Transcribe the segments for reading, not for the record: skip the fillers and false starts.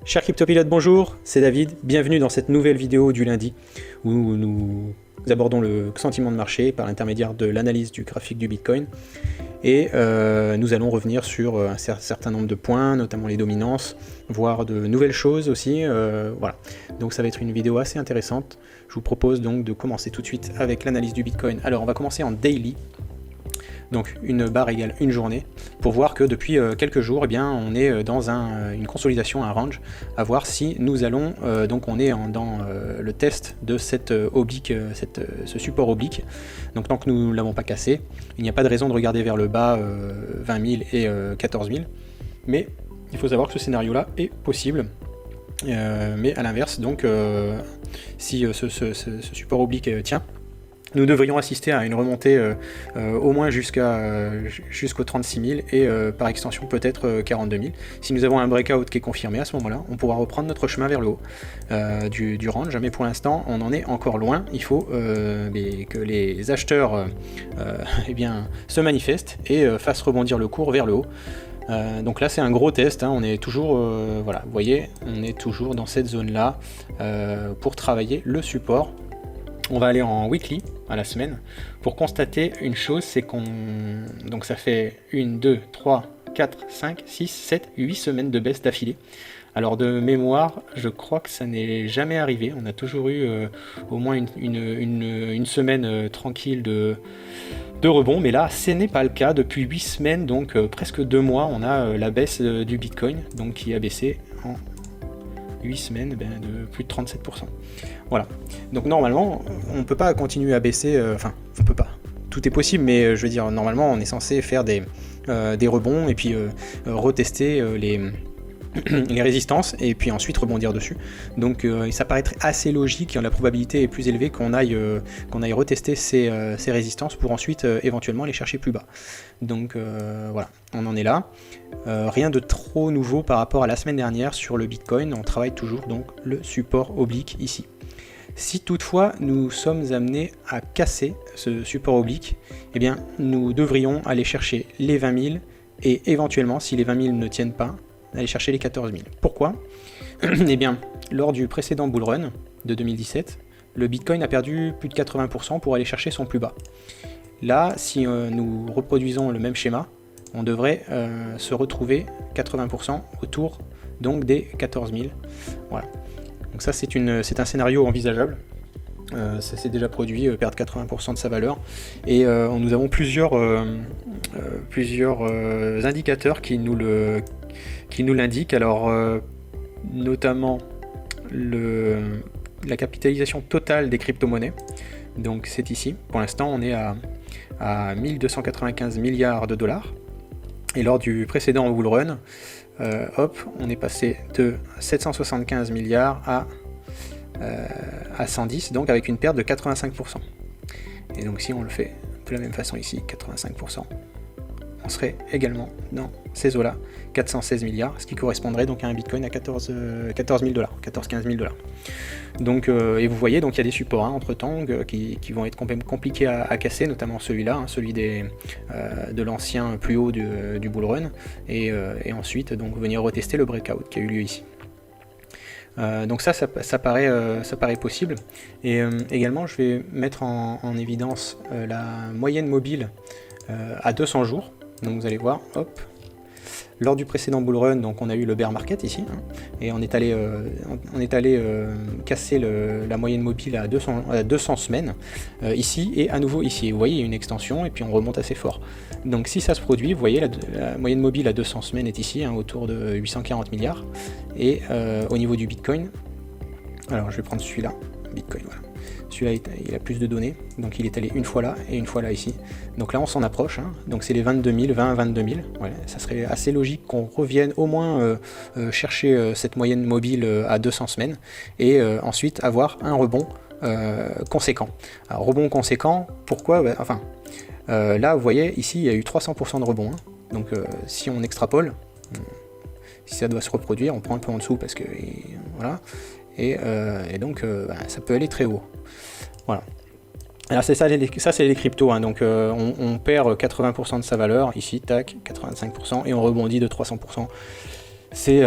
Chers cryptopilotes, bonjour, c'est David, bienvenue dans cette nouvelle vidéo du lundi où nous abordons le sentiment de marché par l'intermédiaire de l'analyse du graphique du Bitcoin et nous allons revenir sur un certain nombre de points, notamment les dominances, voire de nouvelles choses aussi, voilà. Donc ça va être une vidéo assez intéressante. Je vous propose donc de commencer tout de suite avec l'analyse du Bitcoin. Alors on va commencer en daily. Donc une barre égale une journée, pour voir que depuis quelques jours, eh bien, on est dans une consolidation, un range, à voir si nous allons, donc on est dans le test de cette oblique, ce support oblique. Donc tant que nous ne l'avons pas cassé, il n'y a pas de raison de regarder vers le bas 20 000 et 14 000, mais il faut savoir que ce scénario-là est possible. Mais à l'inverse, donc si ce support oblique tient, nous devrions assister à une remontée au moins jusqu'aux 36 000 et par extension peut-être 42 000. Si nous avons un breakout qui est confirmé, à ce moment-là, on pourra reprendre notre chemin vers le haut du range, mais pour l'instant on en est encore loin. Il faut que les acheteurs eh bien, se manifestent et fassent rebondir le cours vers le haut. Donc là c'est un gros test, hein. On est toujours, voilà, vous voyez, on est toujours dans cette zone-là pour travailler le support. On va aller en weekly, à la semaine, pour constater une chose, c'est donc ça fait 1, 2, 3, 4, 5, 6, 7, 8 semaines de baisse d'affilée. Alors de mémoire, je crois que ça n'est jamais arrivé. On a toujours eu au moins une semaine tranquille de rebond, mais là, ce n'est pas le cas. Depuis 8 semaines, donc presque 2 mois, on a la baisse du Bitcoin, donc qui a baissé en 8 semaines de plus de 37%. Voilà. Donc normalement, on ne peut pas continuer à baisser, enfin, on peut pas. Tout est possible, mais je veux dire, normalement, on est censé faire des rebonds et puis retester les résistances et puis ensuite rebondir dessus. Donc ça paraît assez logique, la probabilité est plus élevée qu'on aille retester ces résistances pour ensuite éventuellement les chercher plus bas. Donc voilà, on en est là. Rien de trop nouveau par rapport à la semaine dernière sur le Bitcoin, on travaille toujours donc le support oblique ici. Si toutefois nous sommes amenés à casser ce support oblique, eh bien nous devrions aller chercher les 20 000 et éventuellement, si les 20 000 ne tiennent pas, aller chercher les 14 000. Pourquoi ? Eh bien, lors du précédent bull run de 2017, le Bitcoin a perdu plus de 80% pour aller chercher son plus bas. Là, si nous reproduisons le même schéma, on devrait se retrouver 80% autour donc des 14 000. Voilà. Donc ça c'est un scénario envisageable. Ça s'est déjà produit, perdre 80% de sa valeur. Et nous avons plusieurs indicateurs qui nous l'indiquent. Alors notamment la capitalisation totale des crypto-monnaies. Donc c'est ici. Pour l'instant on est à 1295 milliards de dollars. Et lors du précédent bull run, on est passé de 775 milliards à 110, donc avec une perte de 85%. Et donc si on le fait de la même façon ici, 85%, on serait également dans ces eaux-là, 416 milliards, ce qui correspondrait donc à un Bitcoin à 14 000 dollars, 14-15 000 dollars. Donc, et vous voyez, donc il y a des supports entre temps qui vont être compliqués à casser, notamment celui-là, celui de l'ancien plus haut du bull run, et ensuite donc venir retester le breakout qui a eu lieu ici. Donc ça paraît possible. Et également, je vais mettre en évidence la moyenne mobile à 200 jours. Donc vous allez voir, hop. Lors du précédent bull run, donc on a eu le bear market ici, et on est allé casser la moyenne mobile à 200 semaines ici et à nouveau ici. Vous voyez, il y a une extension et puis on remonte assez fort. Donc si ça se produit, vous voyez la moyenne mobile à 200 semaines est ici, autour de 840 milliards. Et au niveau du Bitcoin, alors je vais prendre celui-là, Bitcoin, voilà. Celui-là, il a plus de données, donc il est allé une fois là et une fois là ici. Donc là, on s'en approche, donc c'est les 22 000, 20 à 22 000. Voilà, ça serait assez logique qu'on revienne au moins chercher cette moyenne mobile à 200 semaines et ensuite avoir un rebond conséquent. Alors, rebond conséquent, pourquoi ? Là, vous voyez, ici, il y a eu 300% de rebond. Donc si on extrapole, si ça doit se reproduire, on prend un peu en dessous parce que voilà. Et donc ça peut aller très haut. Voilà. Alors c'est ça c'est les cryptos, donc on perd 80% de sa valeur, ici, tac, 85%, et on rebondit de 300%. c'est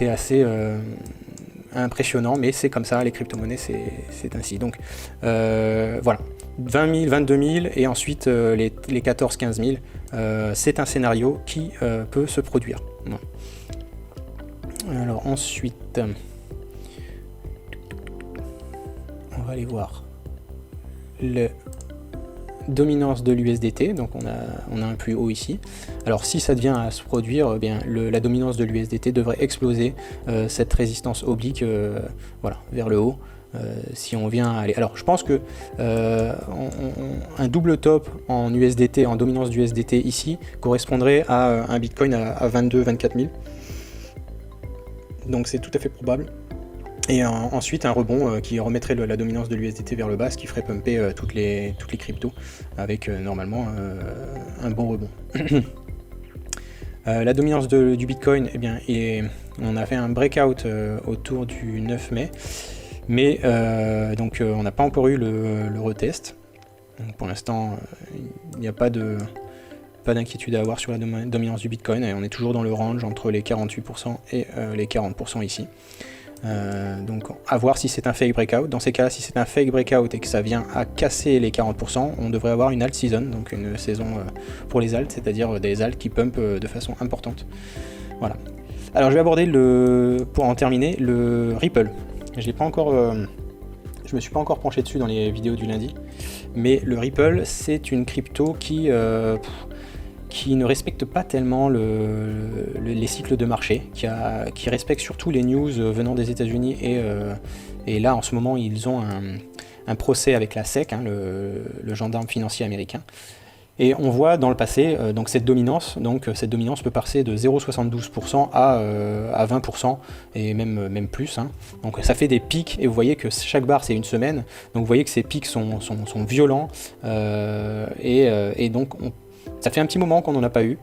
assez impressionnant, mais c'est comme ça, les crypto-monnaies, c'est ainsi. Donc voilà, 20 000, 22 000 et ensuite les 14 15 000, c'est un scénario qui peut se produire. Bon. Alors ensuite, on va aller voir le dominance de l'USDT, donc on a un plus haut ici. Alors si ça devient à se produire, eh bien la dominance de l'USDT devrait exploser cette résistance oblique voilà, vers le haut. Si on vient aller. Alors je pense que un double top en USDT, en dominance d'USDT ici, correspondrait à un Bitcoin à 22-24 000. Donc c'est tout à fait probable. Et ensuite un rebond qui remettrait la dominance de l'USDT vers le bas, ce qui ferait pumper toutes les cryptos, avec normalement un bon rebond. La dominance du Bitcoin, eh bien, on a fait un breakout autour du 9 mai, mais donc on n'a pas encore eu le retest. Donc, pour l'instant, il n'y a pas d'inquiétude à avoir sur la dominance du Bitcoin, et on est toujours dans le range entre les 48% et les 40% ici. Donc à voir si c'est un fake breakout. Dans ces cas-là, si c'est un fake breakout et que ça vient à casser les 40%, on devrait avoir une alt season, donc une saison pour les alts, c'est-à-dire des alts qui pumpent de façon importante. Voilà. Alors je vais aborder pour en terminer le Ripple. Je me suis pas encore penché dessus dans les vidéos du lundi, mais le Ripple, c'est une crypto qui ne respecte pas tellement les cycles de marché, qui respecte surtout les news venant des États-Unis, et là en ce moment ils ont un procès avec la SEC, hein, le gendarme financier américain. Et on voit dans le passé donc cette dominance peut passer de 0,72% à 20% et même plus. Hein. Donc ça fait des pics, et vous voyez que chaque barre c'est une semaine, donc vous voyez que ces pics sont violents, et donc ça fait un petit moment qu'on n'en a pas eu.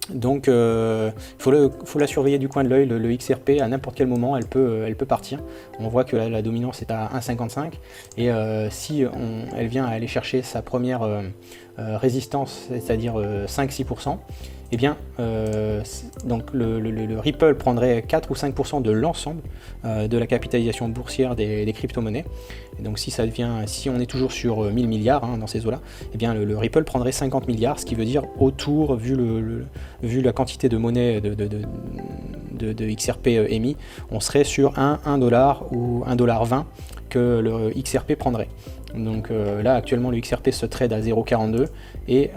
Donc faut la surveiller du coin de l'œil, le XRP, à n'importe quel moment elle peut partir. On voit que la dominance est à 1,55, et si elle vient à aller chercher sa première résistance, c'est-à-dire 5-6%, eh bien donc le Ripple prendrait 4 ou 5% de l'ensemble de la capitalisation boursière des crypto-monnaies. Et donc si on est toujours sur 1000 milliards hein, dans ces eaux-là, eh bien le Ripple prendrait 50 milliards, ce qui veut dire autour, vu la quantité de monnaie de XRP émis, on serait sur $1 ou $1,20 que le XRP prendrait. Donc là actuellement le XRP se trade à 0,42, et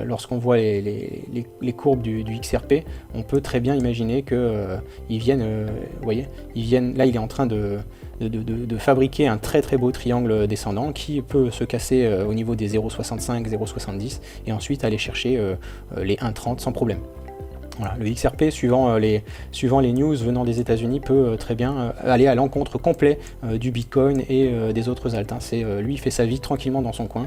lorsqu'on voit les courbes du XRP, on peut très bien imaginer que ils viennent, là il est en train de fabriquer un très très beau triangle descendant qui peut se casser au niveau des 0,65, 0,70 et ensuite aller chercher les 1,30 sans problème. Voilà, le XRP, suivant les news venant des États-Unis, peut très bien aller à l'encontre complet du Bitcoin et des autres alts. Hein. Lui, il fait sa vie tranquillement dans son coin.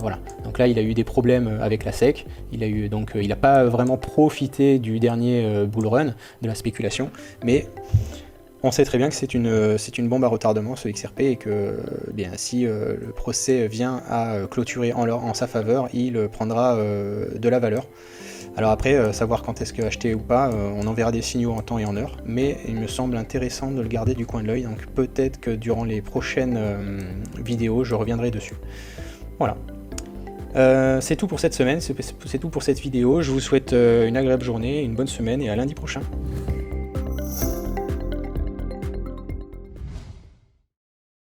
Voilà. Donc là, il a eu des problèmes avec la SEC. Il n'a pas vraiment profité du dernier bull run, de la spéculation, mais on sait très bien que c'est une bombe à retardement, ce XRP, et que bien si le procès vient à clôturer en sa faveur, il prendra de la valeur. Alors après, savoir quand est-ce qu'acheter ou pas, on enverra des signaux en temps et en heure, mais il me semble intéressant de le garder du coin de l'œil, donc peut-être que durant les prochaines vidéos, je reviendrai dessus. Voilà. C'est tout pour cette semaine, c'est tout pour cette vidéo. Je vous souhaite une agréable journée, une bonne semaine, et à lundi prochain.